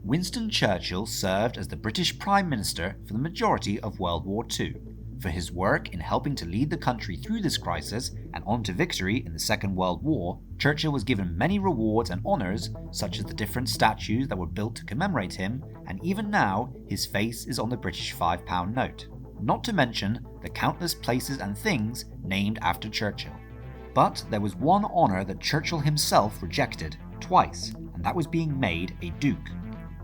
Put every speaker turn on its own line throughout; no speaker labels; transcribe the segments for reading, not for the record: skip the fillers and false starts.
Winston Churchill served as the British Prime Minister for the majority of World War II. For his work in helping to lead the country through this crisis and on to victory in the Second World War, Churchill was given many rewards and honours, such as the different statues that were built to commemorate him, and even now his face is on the British £5 note. Not to mention the countless places and things named after Churchill. But there was one honour that Churchill himself rejected, twice, and that was being made a duke.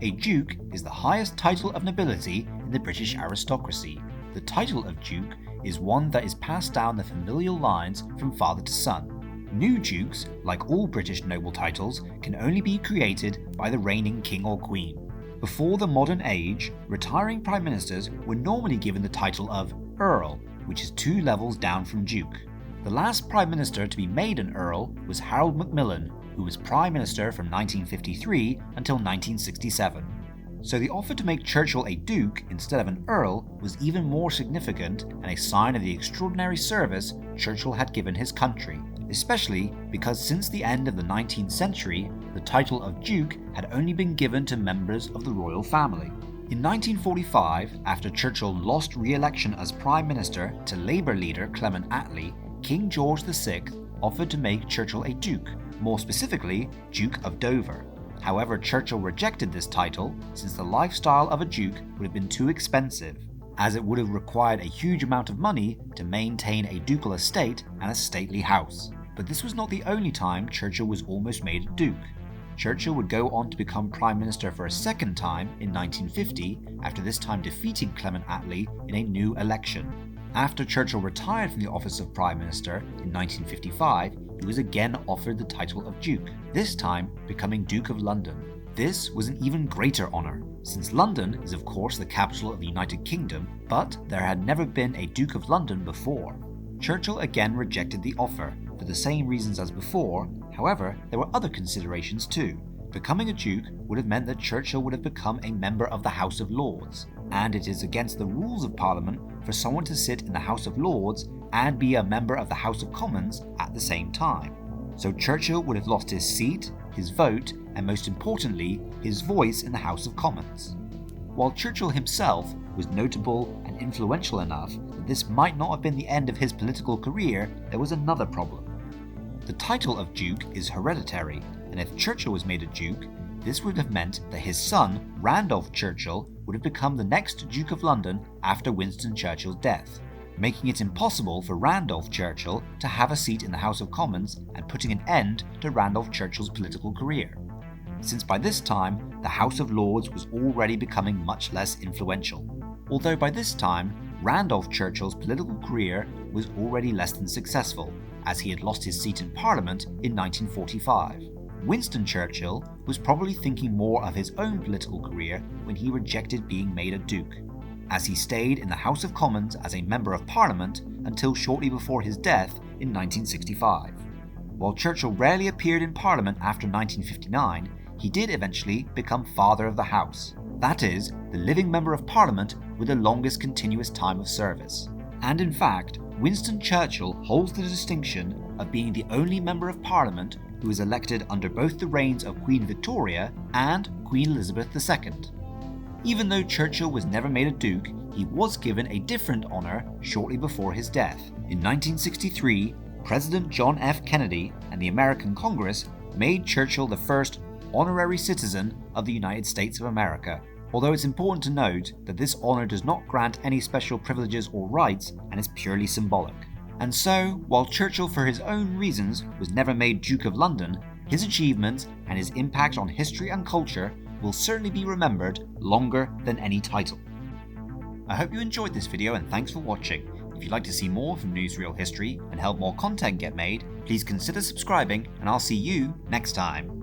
A duke is the highest title of nobility in the British aristocracy. The title of duke is one that is passed down the familial lines from father to son. New dukes, like all British noble titles, can only be created by the reigning king or queen. Before the modern age, retiring prime ministers were normally given the title of Earl, which is 2 levels down from duke. The last prime minister to be made an Earl was Harold Macmillan, who was prime minister from 1953 until 1967. So the offer to make Churchill a duke instead of an earl was even more significant and a sign of the extraordinary service Churchill had given his country, especially because since the end of the 19th century, the title of duke had only been given to members of the royal family. In 1945, after Churchill lost re-election as prime minister to Labour leader Clement Attlee, King George VI offered to make Churchill a duke, more specifically Duke of Dover. However, Churchill rejected this title since the lifestyle of a duke would have been too expensive, as it would have required a huge amount of money to maintain a ducal estate and a stately house. But this was not the only time Churchill was almost made a duke. Churchill would go on to become prime minister for a second time in 1950, after this time defeating Clement Attlee in a new election. After Churchill retired from the office of prime minister in 1955, he was again offered the title of duke, this time becoming Duke of London. This was an even greater honour, since London is of course the capital of the United Kingdom, but there had never been a Duke of London before. Churchill again rejected the offer, for the same reasons as before. However, there were other considerations too. Becoming a duke would have meant that Churchill would have become a member of the House of Lords, and it is against the rules of Parliament for someone to sit in the House of Lords and be a member of the House of Commons at the same time. So Churchill would have lost his seat, his vote, and most importantly, his voice in the House of Commons. While Churchill himself was notable and influential enough that this might not have been the end of his political career, there was another problem. The title of Duke is hereditary, and if Churchill was made a Duke, this would have meant that his son, Randolph Churchill, would have become the next Duke of London after Winston Churchill's death, making it impossible for Randolph Churchill to have a seat in the House of Commons and putting an end to Randolph Churchill's political career. Since by this time, the House of Lords was already becoming much less influential. Although by this time, Randolph Churchill's political career was already less than successful, as he had lost his seat in Parliament in 1945. Winston Churchill was probably thinking more of his own political career when he rejected being made a duke, as he stayed in the House of Commons as a Member of Parliament until shortly before his death in 1965. While Churchill rarely appeared in Parliament after 1959, he did eventually become Father of the House, that is, the living Member of Parliament with the longest continuous time of service. And in fact, Winston Churchill holds the distinction of being the only Member of Parliament who was elected under both the reigns of Queen Victoria and Queen Elizabeth II. Even though Churchill was never made a duke, he was given a different honour shortly before his death. In 1963, President John F. Kennedy and the American Congress made Churchill the first honorary citizen of the United States of America, although it's important to note that this honour does not grant any special privileges or rights and is purely symbolic. And so, while Churchill for his own reasons was never made Duke of London, his achievements and his impact on history and culture will certainly be remembered longer than any title. I hope you enjoyed this video and thanks for watching. If you'd like to see more from Newsreel History and help more content get made, please consider subscribing and I'll see you next time.